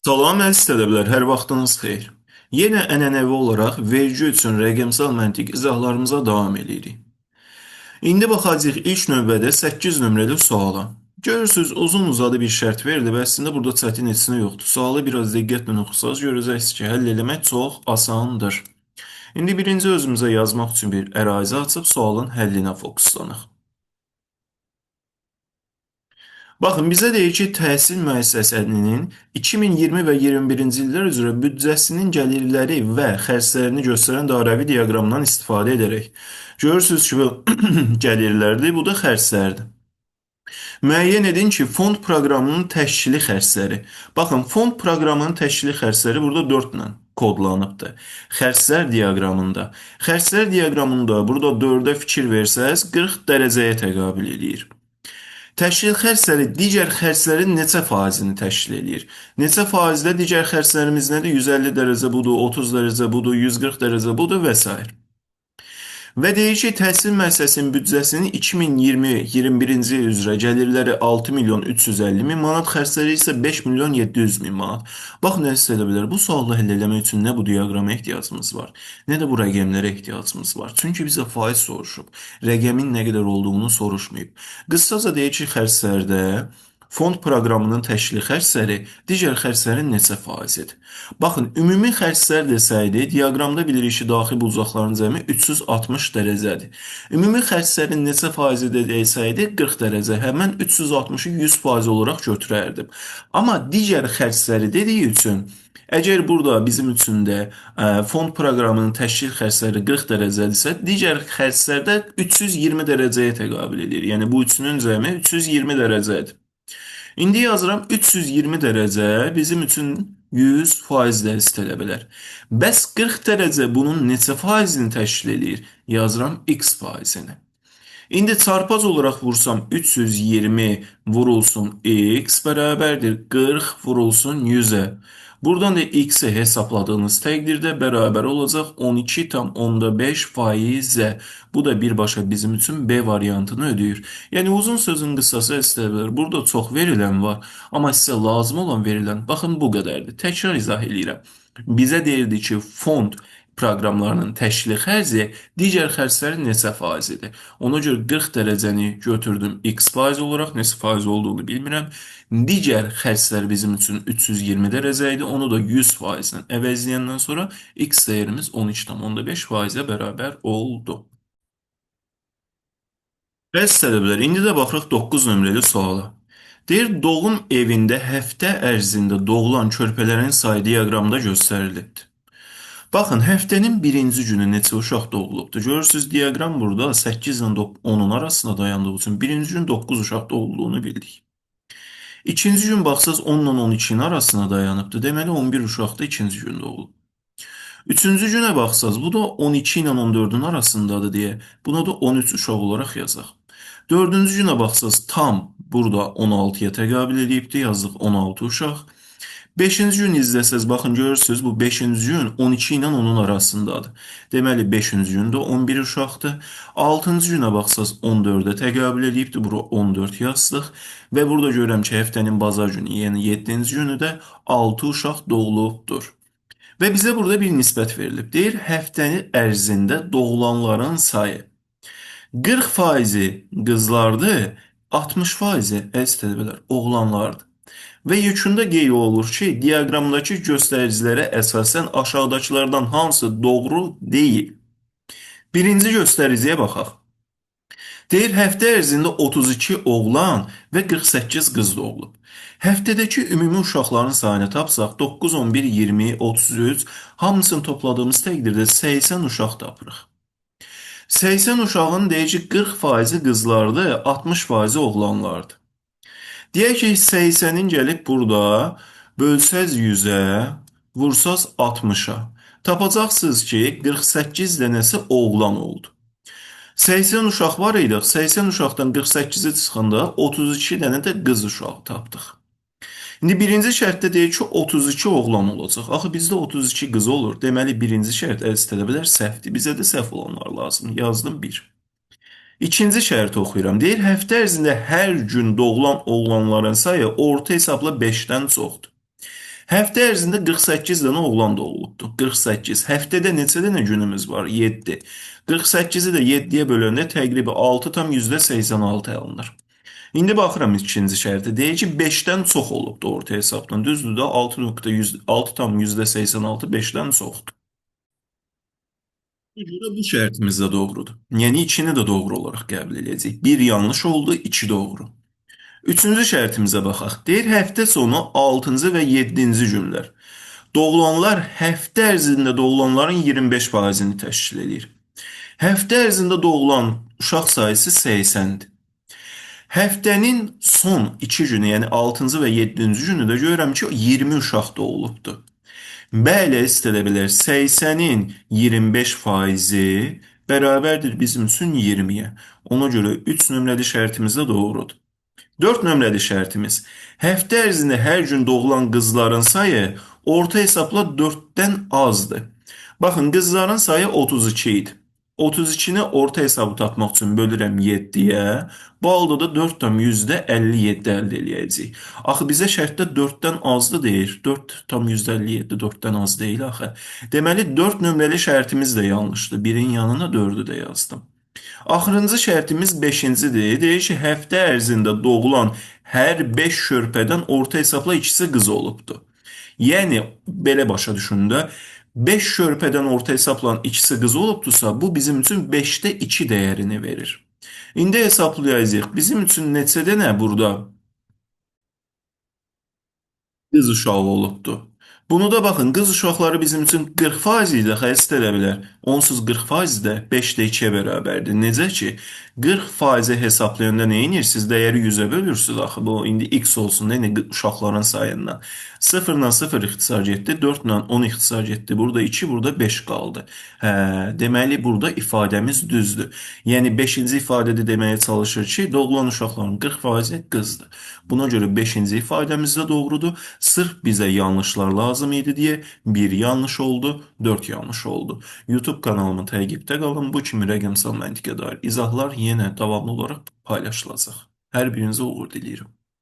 Salam əziz tələbələr, hər vaxtınız xeyir. Yenə ənənəvi olaraq vergi üçün rəqəmsal məntiq izahlarımıza davam edirik. İndi baxacağıq ilk növbədə 8 nömrəli suala. Görürsüz, uzun uzadı bir şərt verilib, əslində burada çətin heç nə yoxdur. Sualı biraz diqqətlə oxusanız görəcəksiniz ki, həll eləmək çox asandır. İndi birinci özümüzə yazmaq üçün bir ərazi açıb sualın həllinə fokuslanıq. Baxın, bizə deyir ki, təhsil müəssisəsinin 2020 və 21-ci illər üzrə büdcəsinin gəlirləri və xərclərini göstərən dairəvi diaqramdan istifadə edərək. Görürsünüz ki, bu gəlirlərdir, bu da xərclərdir. Müəyyən edin ki, fond proqramının təşkili xərcləri. Baxın, fond proqramının təşkili xərcləri burada 4 ilə kodlanıbdır. Xərclər diaqramında. Xərclər diaqramında burada 4-ə fikir versəz 40 dərəcəyə təqabül edir. Təşkil xərcləri digər xərclərin neçə faizini təşkil edir? Neçə faizdə digər xərclərimiz nədir? 150 dərəcə budur, 30 dərəcə budur, 140 dərəcə budur və s. Və deyir ki, təhsil müəssisəsinin büdcəsinin 2020-21-ci il üzrə gəlirləri 6 milyon 350 min manat, xərcləri isə 5 milyon 700 min manat. Baxın, əziz tələbələr, bu sualı həll eləmək üçün nə bu diaqrama ehtiyacımız var, nə də bu rəqəmlərə ehtiyacımız var. Çünki bizə faiz soruşub, rəqəmin nə qədər olduğunu soruşmayıb. Qısaca deyir ki, xərclərdə fond proqramının təşkili xərcləri digər xərclərin neçə faizidir? Baxın, ümumi xərclər desəydi, diaqramda bilirik ki, daxil bulacaqların cəmi 360 dərəcədir. Ümumi xərclərin neçə faizi də desəydi, 40 dərəcə. Həmən 360-ı 100% olaraq götürərdim. Amma digər xərcləri dediyi üçün, əgər burada bizim üçün də fond proqramının təşkil xərcləri 40 dərəcədirsə, digər xərclər də 320 dərəcəyə təqabül edir. Yəni bu üçünün cəmi 320 dərəcədir. İndi yazıram 320 dərəcə bizim üçün 100% dərs tələbələr. Bəs 40 dərəcə bunun neçə faizini təşkil edir? Yazıram x faizini. İndi çarpaz olaraq vursam 320 vurulsun x bərabərdir 40 vurulsun 100-ə. Buradan da x-i hesabladığınız təqdirdə bərabər olacaq 12,5 faizə. Bu da birbaşa bizim üçün B variantını ödəyir. Yəni uzun sözün qısası istəyirlər. Burada çox verilən var, amma sizə lazım olan verilən baxın bu qədərdir. Təkrar izah edirəm. Bizə deyirdi ki, fond proqramlarının təşkili xərci digər xərclərin neçə faizidir? Ona görə 40 dərəcəni götürdüm x faiz olaraq, neçə faiz olduğunu bilmirəm. Digər xərclər bizim üçün 320 dərəcə idi, onu da 100% ilə əvəzləyəndən sonra x dəyərimiz 12,5%-ə bərabər oldu. Bəs tələbələr, indi də baxırıq 9 nömrəli suala. Deyir, doğum evində həftə ərzində doğulan körpələrin sayı diaqramda göstərilibdir. Baxın, həftənin birinci günü neçə uşaq doğulubdur? Görürsünüz, diaqram burada 8 ilə 10-un arasında dayandığı üçün birinci gün 9 uşaq doğulduğunu bildik. İkinci gün baxsaz 10 ilə 12-nin arasında dayanıbdır. Deməli 11 uşaq da ikinci gün doğulub. Üçüncü günə baxsaz bu da 12 ilə 14-ün arasındadır deyə buna da 13 uşaq olaraq yazaq. Dördüncü günə baxsaz tam burada 16-ya təqabül edibdir, yazdıq 16 uşaq. 5-ci gün izləsəz, baxın görürsünüz, bu 5-ci gün 12 ilə 10-un arasındadır. Deməli 5-ci gün də 11 uşaqdır. 6-cı günə baxsaz 14-ə təqabül edibdir, bura 14 yazdıq. Və burada görürəm ki, həftənin bazar günü, yəni 7-ci günü də 6 uşaq doğulubdur. Və bizə burada bir nisbət verilib. Deyir, həftənin ərzində doğulanların sayı 40% qızlardır, 60% əziz tələbələr, oğlanlardır. Və yekunda qeyd olunur ki, diaqramdakı göstəricilərə əsasən aşağıdakılardan hansı doğru deyil? Birinci göstəriciyə baxaq. Deyir, həftə ərzində 32 oğlan və 48 qız doğulub. Həftədəki ümumi uşaqların sayını tapsaq 9, 11, 20, 33 hamısını topladığımız təqdirdə 80 uşaq tapırıq. 80 uşağın deyir ki, 40% qızlardır, 60% oğlanlardır. Deyək ki, 80-in gəlib burada bölsəz 100-ə, vursaz 60-a. Tapacaqsınız ki, 48 dənəsi oğlan oldu. 80 uşaq var idi, 80 uşaqdan 48-i çıxanda 32 dənə də qız uşağı tapdıq. İndi birinci şərtdə deyir ki, 32 oğlan olacaq. Axı bizdə 32 qız olur. Deməli, birinci şərt əziz tələbələr səhvdir. Bizə də səhv olanlar lazım. Yazdım 1. İkinci şərti oxuyuram. Deyir, həftə ərzində hər gün doğulan oğlanların sayı orta hesabla 5-dən çoxdur. Həftə ərzində 48 dənə oğlan doğulubdur. 48. Həftədə neçə dənə günümüz var? 7. 48-i də 7-yə böləndə təqribən 6,86 alınır. İndi baxıram ikinci şərtə. Deyir ki, 5-dən çox olubdur orta hesabdan. Düzdür də 6,86 5-dən çoxdur. Bu görə bu şərtimiz də doğrudur. Yəni 2-ni də doğru olaraq qəbul edəcəyik. 1 yanlış oldu, 2 doğru. Üçüncü şərtimizə baxaq. Deyir, həftə sonu 6-cı və 7-ci günlər. Doğulanlar həftə ərzində doğulanların 25%-ni təşkil edir. Həftə ərzində doğulan uşaq sayısı 80-dir. Həftənin son 2 günü, yəni 6-cı və 7-ci günü də görürəm ki, 20 uşaq doğulubdur. Bəli, istədə bilər 80-in 25%-i bərabərdir bizim üçün 20-yə. Ona görə 3 nömrəli şərtimiz də doğrudur. 4 nömrəli şərtimiz. Həftə ərzində hər gün doğulan qızların sayı orta hesabla 4-dən azdır. Baxın, qızların sayı 32 idi. 32-ni orta hesabı tapmaq üçün bölürəm 7-yə. Bu halda da 4,57 əldə eləyəcəyik. Axı bizə şərtdə 4-dən azdı deyir. 4,57 4-dən az deyil axı. Deməli 4 nömrəli şərtimiz də yanlışdır. 1-in yanına 4-ü də yazdım. Axırıncı şərtimiz 5-cidir. Deyir ki, həftə ərzində doğulan hər 5 körpədən orta hesabla ikisi qız olubdur. Yəni belə başa düşün də 5 körpədən orta hesabla ikisi qız olubdursa, bu bizim üçün 5-də 2 dəyərini verir. İndi hesablayacağıq. Bizim üçün neçə dənə burada qız uşağı olubdur. Bunu da baxın, qız uşaqları bizim üçün 40% idi, xəst edə bilər. Onsuz 40% də 5-də 2-yə bərabərdir. Necə ki, 40% hesablayanda nə edirsiniz? Dəyəri 100-ə bölürsünüz axı. Bu indi x olsun da, yəni uşaqların sayından. 0 ilə 0 ixtisar getdi, 4 ilə 10 ixtisar getdi. Burada 2, burada 5 qaldı. Hə, deməli burada ifadəmiz düzdür. Yəni 5-ci ifadədə deməyə çalışır ki, doğulan uşaqların 40% qızdır. Buna görə 5-ci ifadəmiz də doğrudur. Sırf bizə yanlışlar lazım idi deyə 1 yanlış oldu, 4 yanlış oldu. YouTube kanalımı təqibdə qalın. Bu kimi rəqəmsal məntiqə dair izahlar yenə davamlı olaraq paylaşılacaq. Hər birinizə uğur diləyirəm.